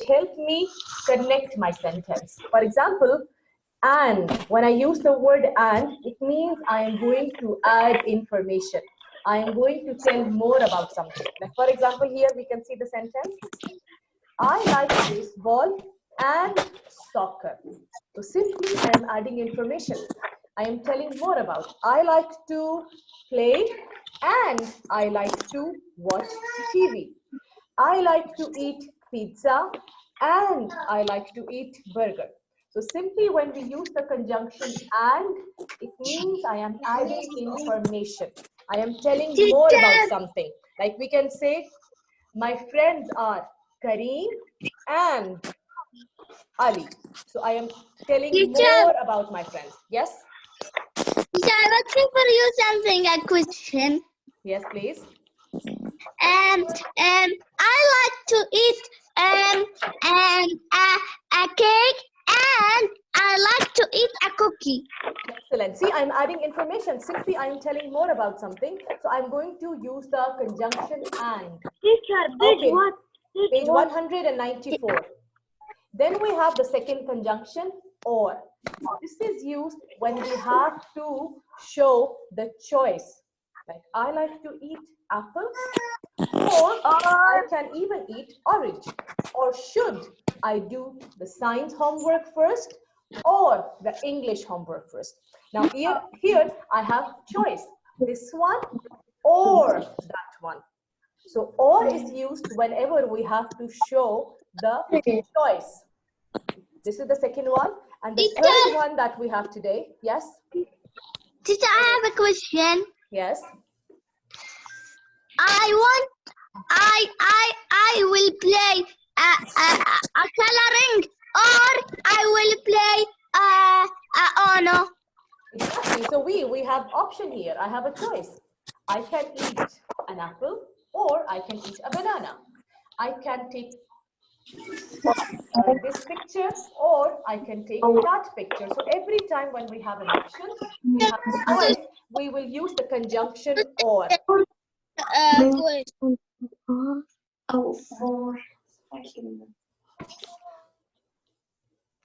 help me connect my sentence. For example, and, when I use the word and, it means I am going to add information. I am going to tell more about something. Like for example, here we can see the sentence. I like baseball and soccer. So simply I am adding information. I am telling more about. I like to play and I like to watch TV. I like to eat pizza and I like to eat burger. So simply when we use the conjunction and, it means I am adding information. I am telling more about something. Like we can say, my friends are Kareem and Ali. So I am telling more about my friends. Yes? Teacher, I'm asking for you something, a question. Yes, please. I like to eat a cake and I like to eat a cookie. Excellent. See, I'm adding information. Simply, I'm telling more about something. So I'm going to use the conjunction and. Teacher, Page 194. Then we have the second conjunction, or. This is used when we have to show the choice. Like, I like to eat apples, or I can even eat orange. Or should I do the science homework first or the English homework first? Now here I have choice, this one or that one. So or is used whenever we have to show the choice. This is the second one. And the third one that we have today, yes? Teacher, I have a question. Yes. I will play a coloring, or I will play oh no. Exactly. So we have option here. I have a choice. I can eat an apple or I can eat a banana. I can take this picture or I can take that picture. So every time when we have an option, we have a choice, we will use the conjunction or.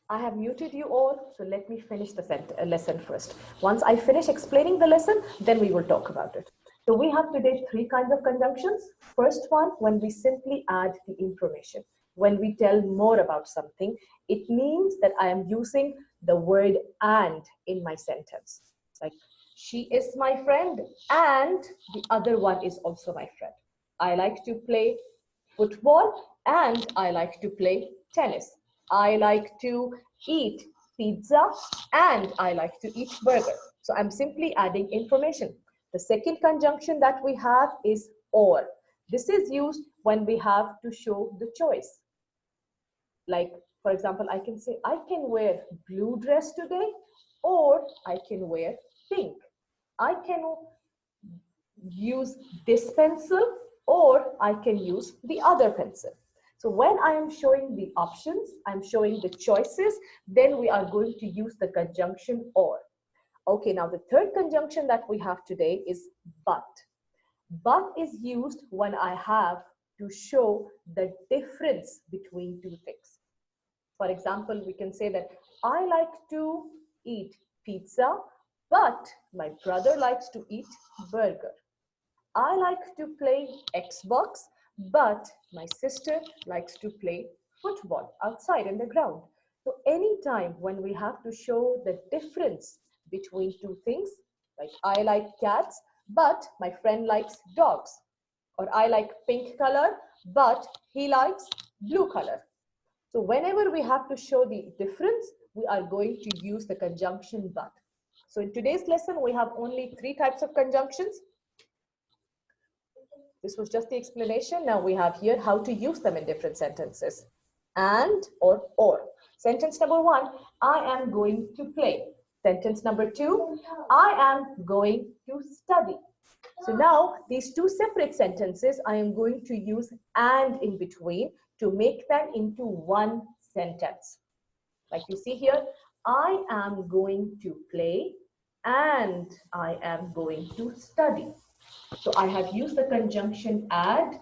I have muted you all, so let me finish the lesson first. Once I finish explaining the lesson, then we will talk about it. So we have today three kinds of conjunctions. First one, when we simply add the information. When we tell more about something, it means that I am using the word and in my sentence. Like, she is my friend and the other one is also my friend. I like to play football and I like to play tennis. I like to eat pizza and I like to eat burger. So I'm simply adding information. The second conjunction that we have is or. This is used when we have to show the choice. Like, for example, I can say, I can wear blue dress today or I can wear pink. I can use this pencil or I can use the other pencil. So when I am showing the options, I'm showing the choices, then we are going to use the conjunction or. Okay, now the third conjunction that we have today is but. But is used when I have to show the difference between two things. For example, we can say that I like to eat pizza, but my brother likes to eat burger. I like to play Xbox, but my sister likes to play football outside in the ground. So anytime when we have to show the difference between two things, like I like cats, but my friend likes dogs, or I like pink color, but he likes blue color. So whenever we have to show the difference, we are going to use the conjunction but. So in today's lesson, we have only three types of conjunctions. This was just the explanation. Now we have here how to use them in different sentences. And or. Sentence number one, I am going to play. Sentence number two, I am going to study. So now these two separate sentences, I am going to use and in between to make them into one sentence. Like you see here, I am going to play and I am going to study. So I have used the conjunction add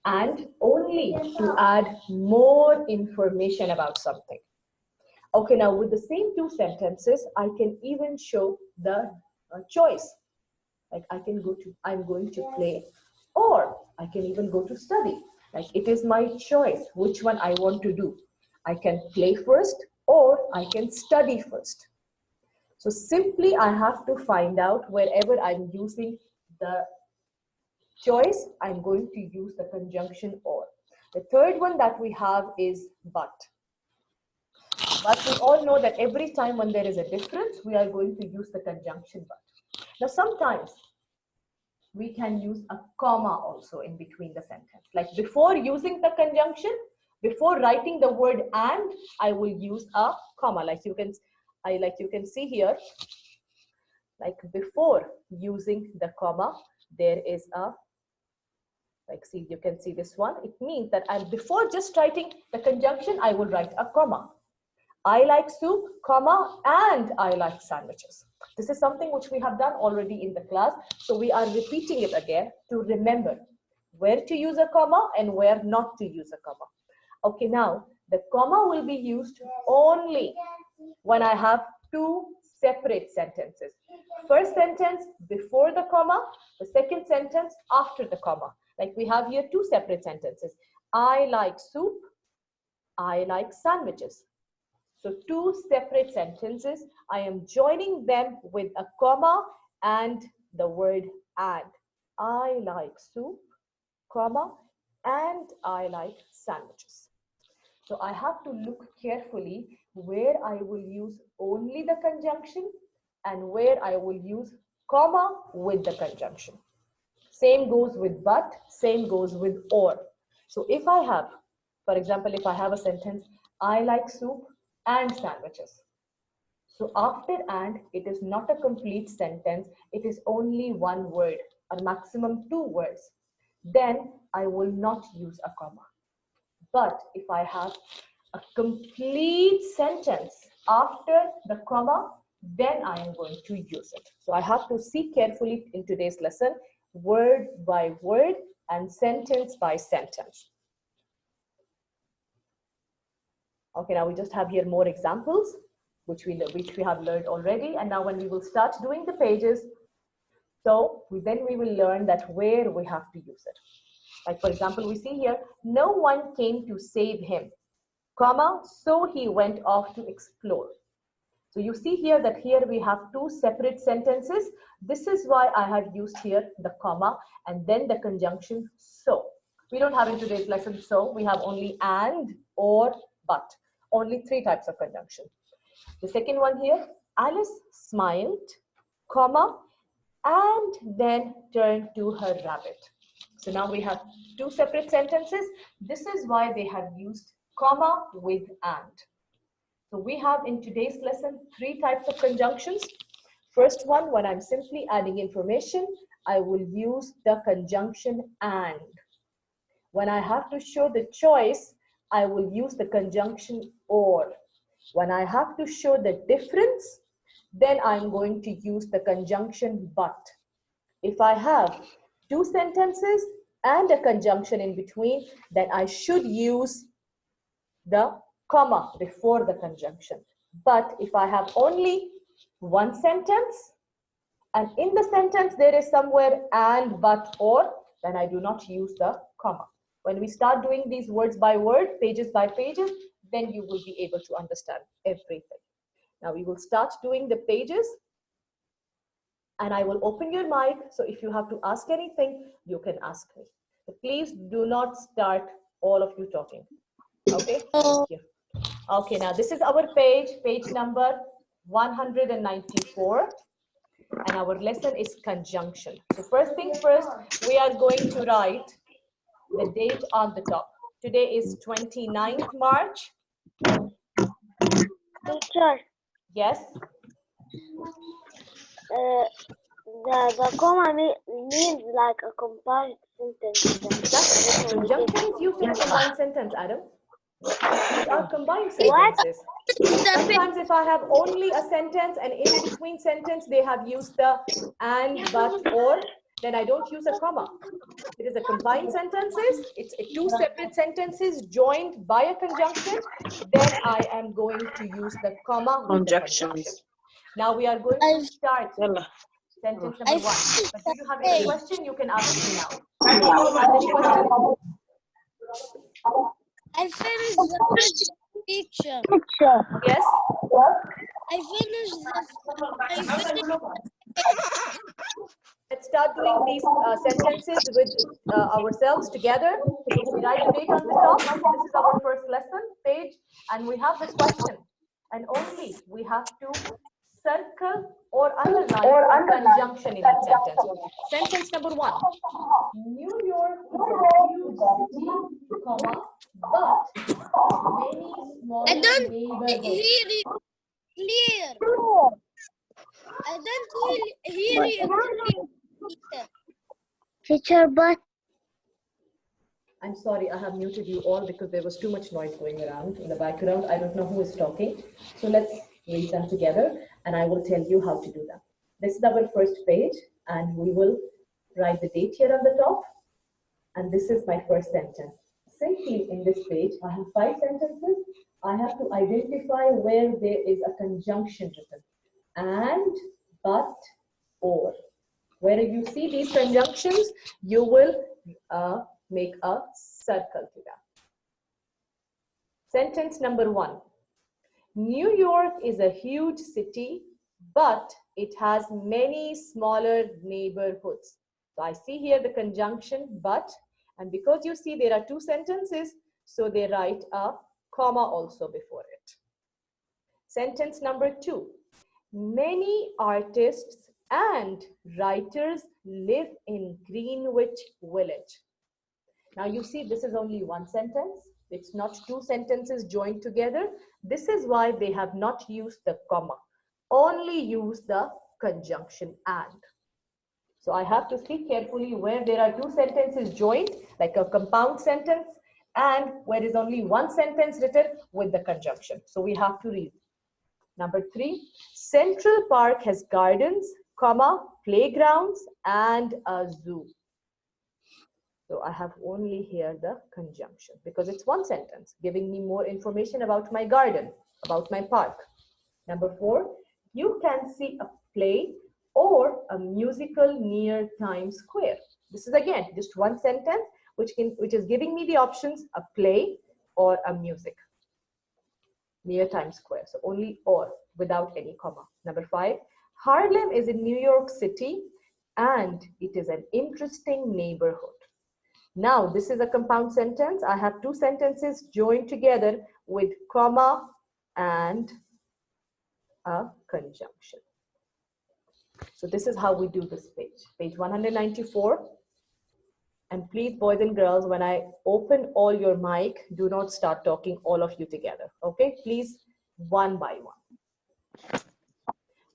and only to add more information about something. Okay, now with the same two sentences, I can even show the choice. Like I can go to, I'm going to play, or I can even go to study. Like it is my choice which one I want to do. I can play first or I can study first. So simply I have to find out wherever I'm using the choice, I'm going to use the conjunction or. The third one that we have is but. But we all know that every time when there is a difference, we are going to use the conjunction but. Now sometimes we can use a comma also in between the sentence. Like before using the conjunction, before writing the word and, I will use a comma. Like you can see here, like before using the comma, there is a, like see, you can see this one. It means that before just writing the conjunction, I will write a comma. I like soup, comma, and I like sandwiches. This is something which we have done already in the class. So we are repeating it again to remember where to use a comma and where not to use a comma. Okay, now the comma will be used only when I have two separate sentences. First sentence before the comma, the second sentence after the comma. Like we have here two separate sentences. I like soup, I like sandwiches. So two separate sentences, I am joining them with a comma and the word and. I like soup, comma, and I like sandwiches. So I have to look carefully where I will use only the conjunction and where I will use comma with the conjunction. Same goes with but, same goes with or. So if I have, for example, if I have a sentence, I like soup and sandwiches. So after and, it is not a complete sentence. It is only one word or maximum two words. Then I will not use a comma. But if I have a complete sentence after the comma, then I am going to use it. So I have to see carefully in today's lesson, word by word and sentence by sentence. Okay, now we just have here more examples, which we have learned already. And now when we will start doing the pages, so then we will learn that where we have to use it. Like for example, we see here, no one came to save him, comma, so he went off to explore. So you see here that here we have two separate sentences. This is why I have used here the comma and then the conjunction so. We don't have in today's lesson so, we have only and, or, but. Only three types of conjunction. The second one here, Alice smiled, comma, and then turned to her rabbit. So now we have two separate sentences. This is why they have used comma with and. So we have in today's lesson three types of conjunctions. First one, when I'm simply adding information, I will use the conjunction and. When I have to show the choice, I will use the conjunction or. When I have to show the difference, then I'm going to use the conjunction but. If I have two sentences and a conjunction in between, then I should use the comma before the conjunction. But if I have only one sentence and in the sentence there is somewhere and, but, or, then I do not use the comma. When we start doing these words by word, pages by pages, then you will be able to understand everything. Now we will start doing the pages and I will open your mic. So if you have to ask anything, you can ask me. So please do not start all of you talking. Okay, thank you. Okay, now this is our page number 194. And our lesson is conjunction. So first thing first, we are going to write the date on the top. Today is 29th March. Teacher, Yes. the comma means like a combined sentence. That's conjunction is used in a combined sentence, Adam. These are combined sentences. Sometimes if I have only a sentence and in between sentence they have used the and, but, or. then I don't use a comma. It is a combined sentences. It's two separate sentences joined by a conjunction. Then I am going to use the comma with the conjunction. Now we are going to start sentence number 1. But do you have any question? You can ask me now. Do you have any question? I finished the first picture. Yes. I finished Let's start doing these sentences with ourselves together. We write the date on the top. This is our first lesson page, and we have this question. And only we have to circle or underline a conjunction in each sentence. Sentence number 1. New York is a huge city, comma, but many small I don't neighborhoods. hear you clear. I don't hear you clear. Teacher, but I'm sorry, I have muted you all because there was too much noise going around in the background. I don't know who is talking. So let's read them together and I will tell you how to do them. This is our first page and we will write the date here on the top. And this is my first sentence. Simply in this page, I have 5 sentences. I have to identify where there is a conjunction written. And, but, or. Where you see these conjunctions, you will make a circle to them. Sentence number 1. New York is a huge city, but it has many smaller neighborhoods. So I see here the conjunction but, and because you see there are 2 sentences, so they write a comma also before it. Sentence number 2. Many artists and writers live in Greenwich Village. Now you see this is only 1 sentence. It's not 2 sentences joined together. This is why they have not used the comma. Only use the conjunction and. So I have to see carefully where there are 2 sentences joined, like a compound sentence, and where is only 1 sentence written with the conjunction. So we have to read. Number 3, Central Park has gardens, comma, playgrounds, and a zoo. So I have only here the conjunction because it's 1 sentence giving me more information about my garden, about my park. Number 4, you can see a play or a musical near Times Square. This is again just 1 sentence which is giving me the options a play or a music near Times Square. So only or without any comma. Number 5, Harlem is in New York City and it is an interesting neighborhood. Now this is a compound sentence. I have 2 sentences joined together with comma and a conjunction. So this is how we do this page. Page 194. And please, boys and girls, when I open all your mic, do not start talking all of you together. Okay, please, one by one.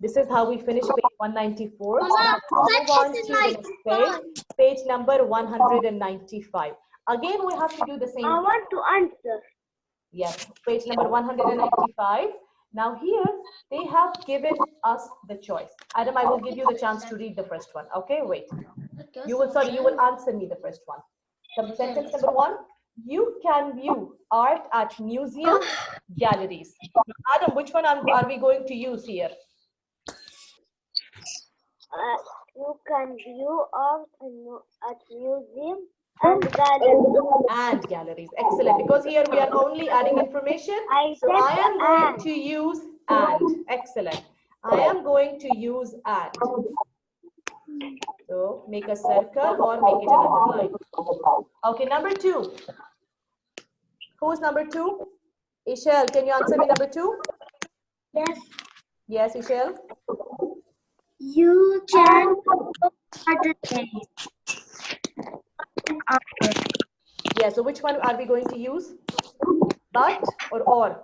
This is how we finish page 194. Move on to the next page, page number 195. Again, we have to do the same. I want to answer. Yes, page number 195. Now here, they have given us the choice. Adam, I will give you the chance to read the first one. Okay, wait. You will answer me the first one. So sentence number 1, you can view art at museums, galleries. Adam, which one are we going to use here? You can view art at museums and galleries. And galleries. Excellent. Because here we are only adding information. So I am going to use and. Excellent. I am going to use and. So make a circle or make it an underline. Okay, number 2. Who's number 2? Ishel, can you answer me number 2? Yes. Yes, Ishel. You can at the place. Yeah, so which one are we going to use? But or or?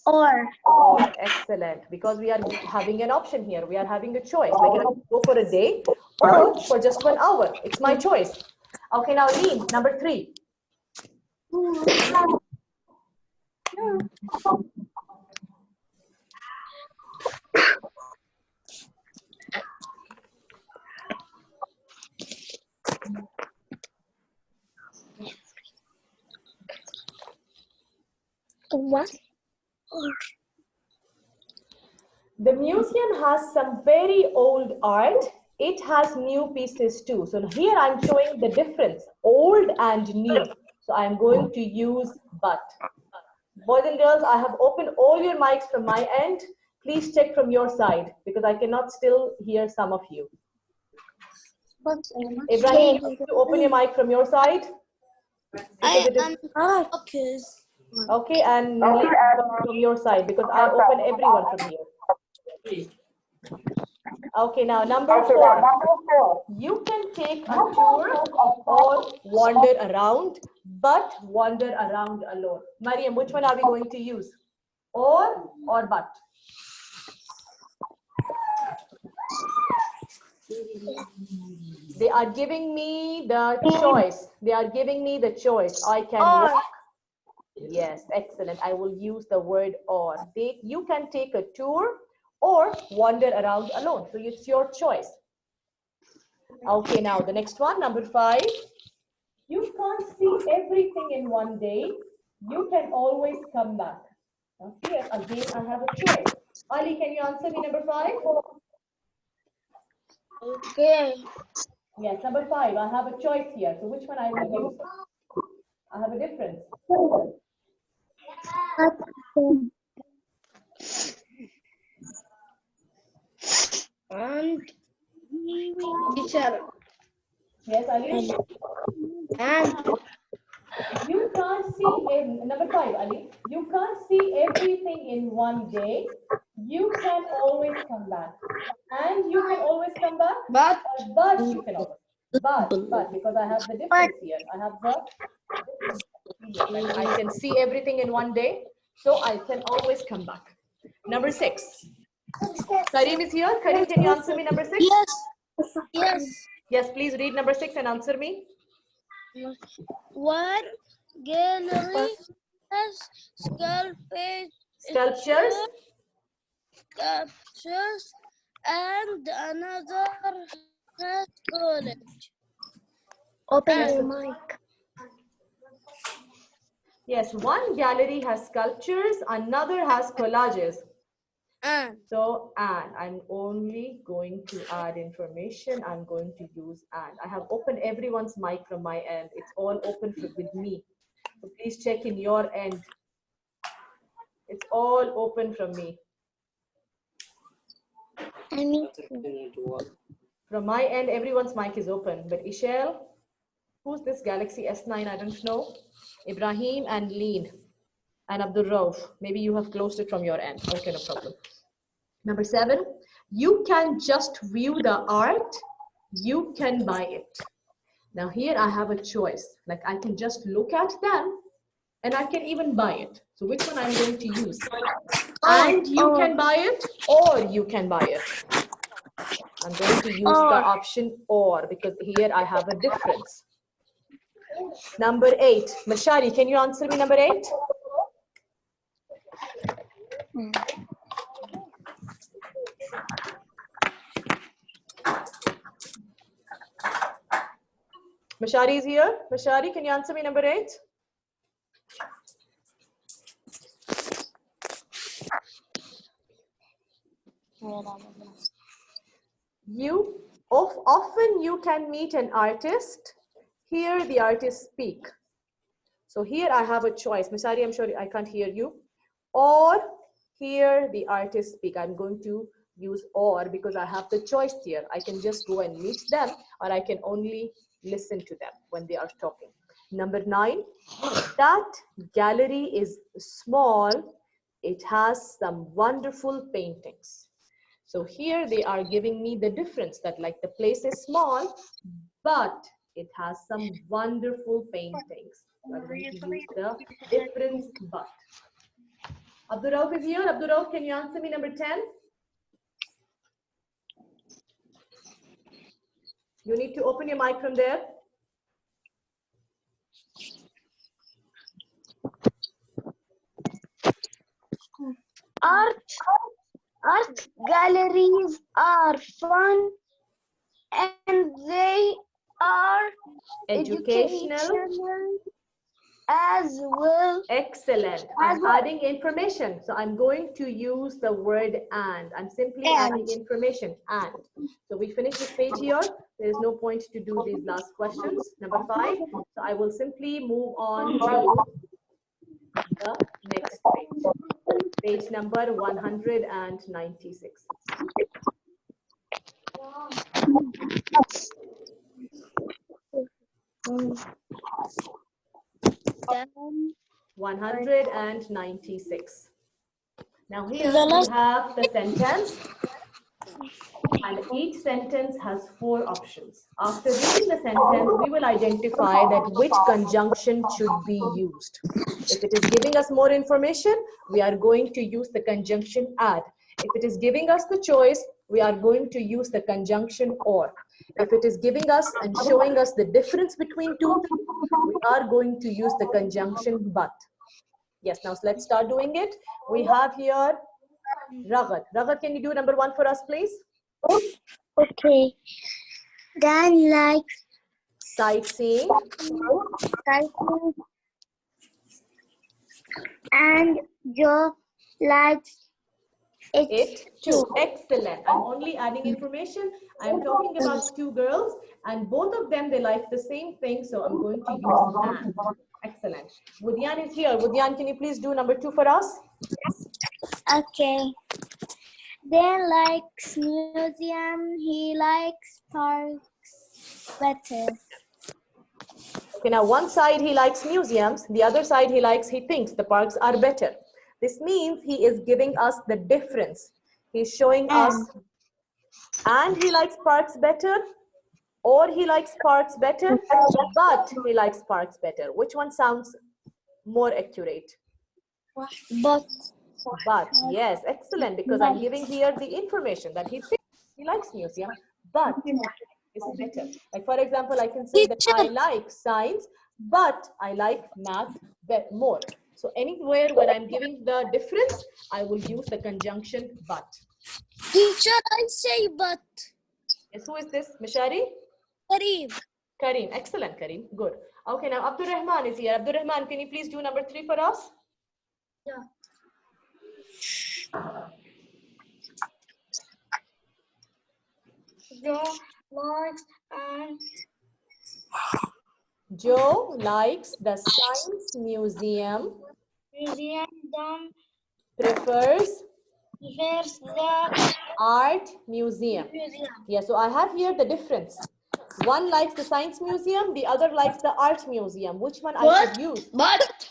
Or, excellent. Because we are having an option here. We are having a choice. I can go for a day or for just 1 hour. It's my choice. Okay, now Leen, number 3. What? The museum has some very old art. It has new pieces too. So here I'm showing the difference, old and new. So I'm going to use but. Boys and girls, I have opened all your mics from my end. Please check from your side because I cannot still hear some of you. Ibrahim, you need to open your mic from your side. Okay, and from your side because I open everyone from here. Okay, now number 4. You can take a tour or wander around, but wander around alone. Mariam, which one are we going to use? Or but? They are giving me the choice. They are giving me the choice. I can walk. Yes, excellent. I will use the word or. You can take a tour or wander around alone. So it's your choice. Okay, now the next one, number 5. You can't see everything in one day. You can always come back. Now here again, I have a choice. Ali, can you answer me number 5? Okay. Yes, number 5. I have a choice here. So which one I will use? I have a difference. And teacher. Yes, Ali. And You can't see number 5, Ali. You can't see everything in one day. You can always come back. And you can always come back. But you can always. But because I have the difference here. I have the I can see everything in one day. So I can always come back. Number 6. Kareem is here. Kareem, can you answer me number 6? yes. Yes, please read number 6 and answer me. One gallery has Sculptures. And another has college. Open your mic. Yes, one gallery has sculptures, another has collages. So, and I'm only going to add information. I'm going to use and. I have opened everyone's mic from my end. It's all open with me. So please check in your end. It's all open from me. From my end, everyone's mic is open. But Ishel, who's this Galaxy S9? I don't know. Ibrahim and Leen and Abdul Rauf. Maybe you have closed it from your end. Okay, no problem. Number 7, you can just view the art. You can buy it. Now here I have a choice. Like I can just look at them and I can even buy it. So which one I'm going to use? And you can buy it or you can buy it. I'm going to use the option or because here I have a difference. Number 8. Mashari, can you answer me number 8? Mashari is here. Mashari, can you answer me number 8? Often you can meet an artist. Hear the artist speak. So here I have a choice. Mashari, I'm sure I can't hear you. Or hear the artist speak. I'm going to use or because I have the choice here. I can just go and meet them or I can only listen to them when they are talking. Number 9, that gallery is small. It has some wonderful paintings. So here they are giving me the difference that like the place is small, but it has some wonderful paintings. So I'm going to use the difference but. Abdul Rauf is here. Abdul Rauf, can you answer me number 10? You need to open your mic from there. Art galleries are fun and they are educational. As well. Excellent. I'm adding information. So I'm going to use the word and. I'm simply adding information and. So we finish this page here. There is no point to do these last questions. Number 5. So I will simply move on to the next page. Page number 196. Then 196. Now here we have the sentence, and each sentence has 4 options. After reading the sentence, we will identify that which conjunction should be used. If it is giving us more information, we are going to use the conjunction add. If it is giving us the choice, we are going to use the conjunction or. If it is giving us and showing us the difference between two things, we are going to use the conjunction but. Yes, now let's start doing it. We have here Raghat. Raghat, can you do number 1 for us, please? okay. Dan likes Sightseeing. cycling and Joe likes It too. Excellent. I'm only adding information. I'm talking about 2 girls and both of them, they like the same thing. So I'm going to use and. Excellent. Budyan is here. Budyan, can you please do number 2 for us? Okay. Dan likes museum. He likes parks better. Okay, now one side he likes museums, the other side he thinks the parks are better. This means he is giving us the difference. He's showing us and he likes parks better, or he likes parks better, but he likes parks better. Which one sounds more accurate? But Yes, excellent, because I'm giving here the information that he thinks he likes museum, but it's better. Like for example, I can say that I like science, but I like math more. So anywhere when I'm giving the difference, I will use the conjunction but. teacher, I say but. Yes, who is this? Mishari? Kareem. Kareem. Excellent, Kareem. Good. Okay, now Abdul Rahman is here. Abdul Rahman, can you please do number 3 for us? Yeah. Joe likes the Science Museum. Prefers the Art Museum. Yeah, so I have here the difference. One likes the Science Museum, the other likes the Art Museum. Which one I should use? But.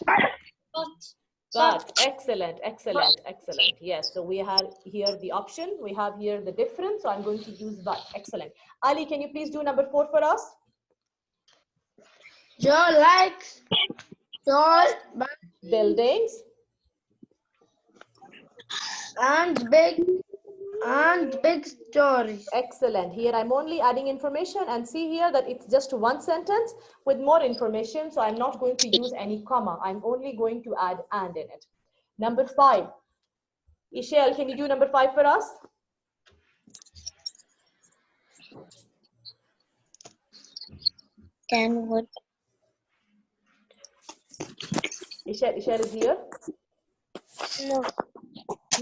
Excellent, excellent, excellent. Yes, so we have here the option. We have here the difference. So I'm going to use but. Excellent. Ali, can you please do number 4 for us? Joe likes tall Buildings. and big stories. Excellent. Here I'm only adding information, and see here that it's just one sentence with more information. So I'm not going to use any comma. I'm only going to add and in it. Number 5. Ishel, can you do number 5 for us? Then what? Ishel is here? No.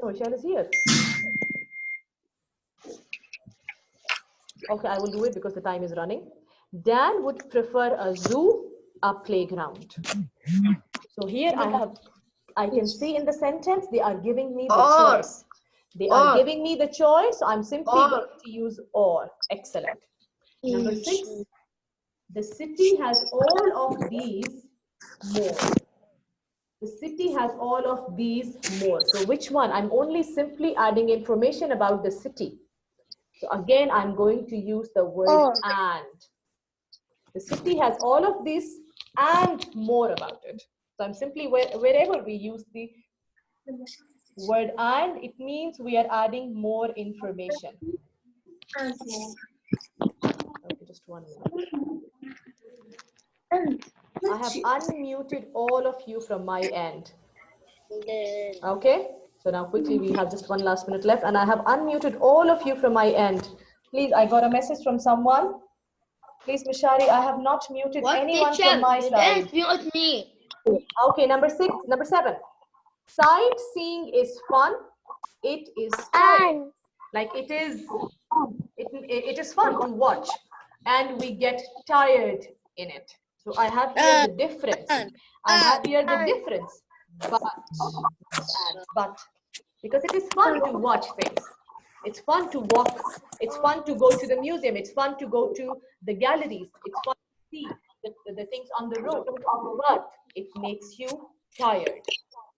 No, Ishel is here. Okay, I will do it because the time is running. Dan would prefer a zoo, a playground. So here I can see in the sentence, they are giving me the choice. They are giving me the choice. So I'm simply going to use or. Excellent. Number 6, the city has all of these more. The city has all of these more. So which one? I'm only simply adding information about the city. So again, I'm going to use the word and. The city has all of this and more about it. So I'm simply, wherever we use the word and, it means we are adding more information. Okay, just 1 minute. I have unmuted all of you from my end. Okay, so now quickly, we have just 1 last minute left, and I have unmuted all of you from my end. Please, I got a message from someone. Please, Mishari, I have not muted What anyone teacher? from my You side. didn't mute me. Okay, number 7. Sightseeing is fun. It is tiring. Like it is fun to watch, and we get tired in it. So I have here the difference. I have here the difference. But because it is fun to watch things. It's fun to walk. It's fun to go to the museum. It's fun to go to the galleries. It's fun to see the things on the road. But it makes you tired.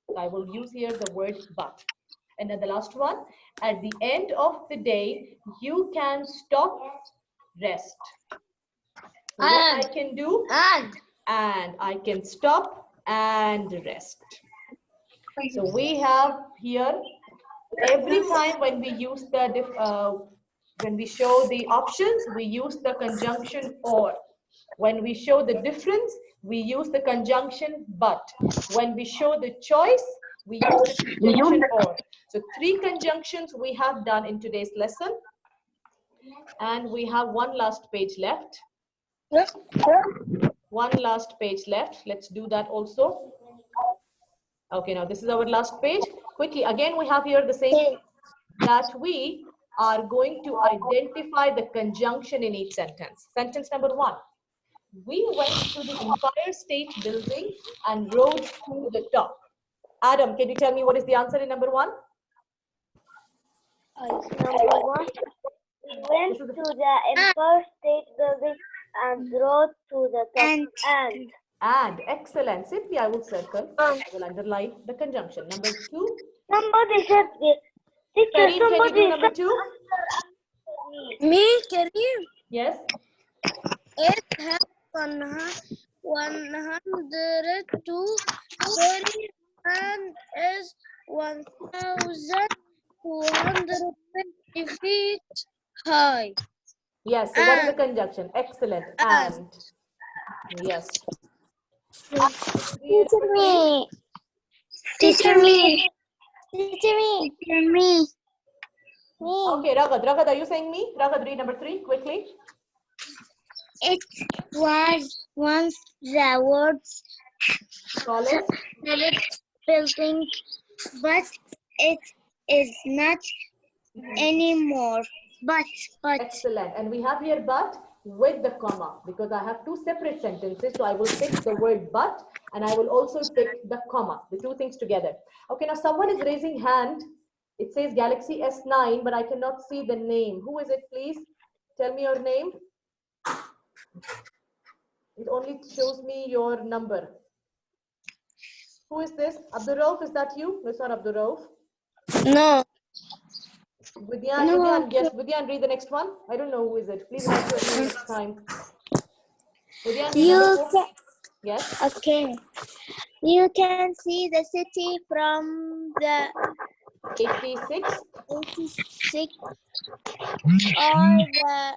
So I will use here the word but. And then the last one, at the end of the day, you can stop, rest. So what I can do, and I can stop and rest. So we have here, every time when we use when we show the options, we use the conjunction or. When we show the difference, we use the conjunction but. When we show the choice, we use the conjunction or. So 3 conjunctions we have done in today's lesson. And we have one last page left. One last page left. Let's do that also. Okay, now this is our last page. Quickly, again, we have here the same, that we are going to identify the conjunction in each sentence. Sentence number 1. We went to the Empire State Building and rode to the top. Adam, can you tell me what is the answer in number 1? Number 1. We went to the Empire State Building and rode to the top. And excellent. Simply, I will circle. I will underline the conjunction. Number 2. Somebody said this. Kareem, can you do number 2? Me, Kareem? Yes. It has 102 stories and is 1,250 feet high. Yes. So what is the conjunction? Excellent. And. Yes. Teacher me. Teacher me. Teacher me. Teacher me. Okay, Ragad. Ragad, are you saying me? Ragad, read number 3 quickly. It was once the world's Tallest building, but it is not anymore. But. Excellent. And we have here but with the comma, because I have 2 separate sentences. So I will pick the word but, and I will also pick the comma, the 2 things together. Okay, now someone is raising hand. It says Galaxy S9, but I cannot see the name. Who is it, please? Tell me your name. It only shows me your number. Who is this? Abdul Rauf, is that you? No, it's not Abdul Rauf. No. Vidyan, No. Vidyan, yes, Vidyan, read the next one. I don't know who is it. Please write your name next time. Vidyan, yes. Okay. You can see the city from the 86th 86th or the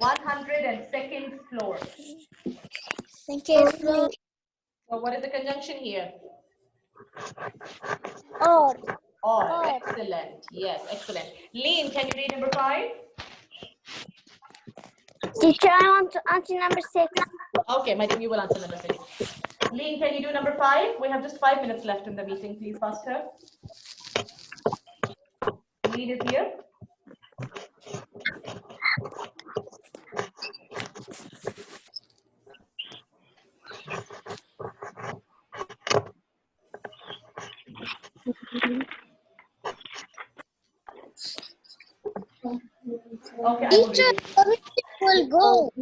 102nd floor. second floor. So what is the conjunction here? Or. Or. Excellent. Yes, excellent. Leen, can you read number 5? Teacher, I want to answer number 6. Okay, my dear, you will answer number 6. Leen, can you do number 5? We have just 5 minutes left in the meeting. Please, faster. Leen is here. Okay, I will read it. Will go.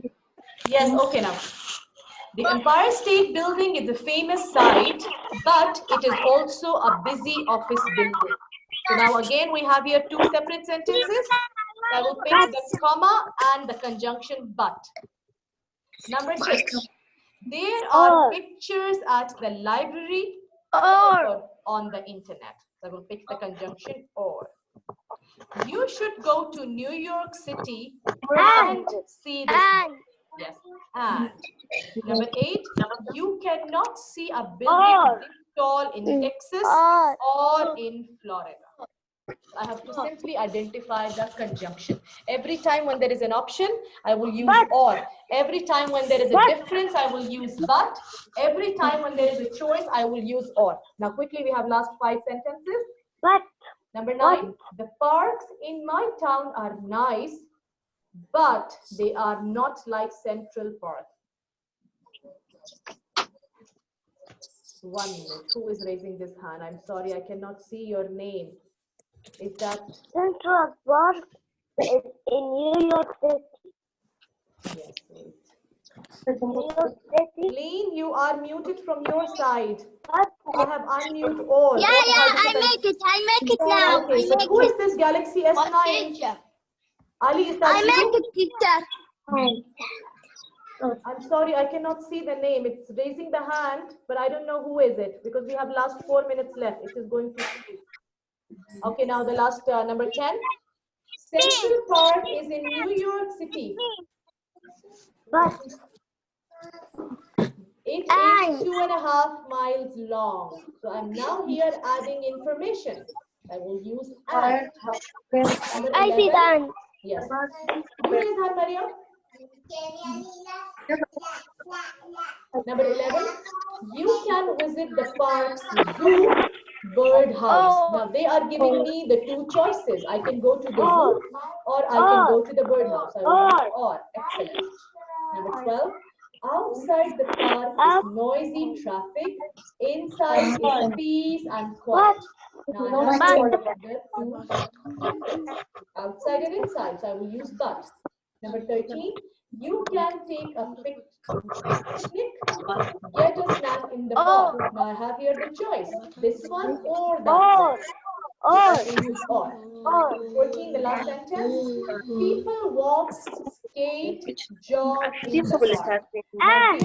Yes, okay now. The Empire State Building is a famous site, but it is also a busy office building. So now again, we have here 2 separate sentences. I will pick the comma and the conjunction but. Number 6. There are pictures at the library or on the internet. So I will pick the conjunction or. You should go to New York City and see the yes. And number 8, you cannot see a building this tall in Texas or in Florida. I have to simply identify the conjunction. Every time when there is an option, I will use But. or. Every time when there is a But. difference, I will use but. Every time when there is a choice, I will use or. Now quickly, we have last 5 sentences. But. Number 9, the parks in my town are nice, but they are not like Central Park. 1 minute. Who is raising this hand? I'm sorry, I cannot see your name. Is that? Central Park is in New York City. Yes, wait. New York City. Lean, you are muted from your side. But. I have unmute all. Yeah, all I participants. make it. I make it now. Okay, so who is this Galaxy S9? Ali, is that I you? make it, teacher. I'm sorry, I cannot see the name. It's raising the hand, but I don't know who is it because we have last 4 minutes left. It is going to speak. Okay, now the last number 10. Central Park is in New York City. But. It is 2.5 miles long. So I'm now here adding information. I will use add. Number I see 11. that. Yes. You raise hand, Maria. Number 11. You can visit the park's zoo, bird house. Now they are giving me the 2 choices. I can go to the zoo or I can go to the bird house. I will use or. Excellent. Number 12. Outside the park is noisy traffic. Inside is peace and quiet. Now I have the 2 difference. Outside and inside. So I will use but. Number 13. You can take a picnic, get a snack in the park. Now I have here the choice. This one or that one. I will use or. 14, the last sentence. People walk, skate, jog in the park. And.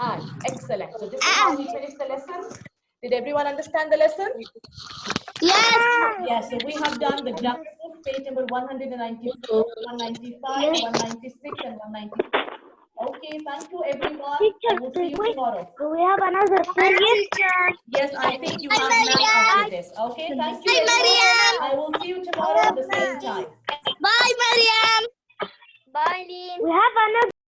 And. Excellent. So this is how we finish the lesson. Did everyone understand the lesson? Yes. Yes, so we have done the grammar book, page number 194, 195, 196, and 197. Okay, thank you everyone. I will see you tomorrow. Do we have another period? Yes, I think you have math after this. Okay, thank you everyone. I will see you tomorrow at the same time. Bye, Mariam. We have another.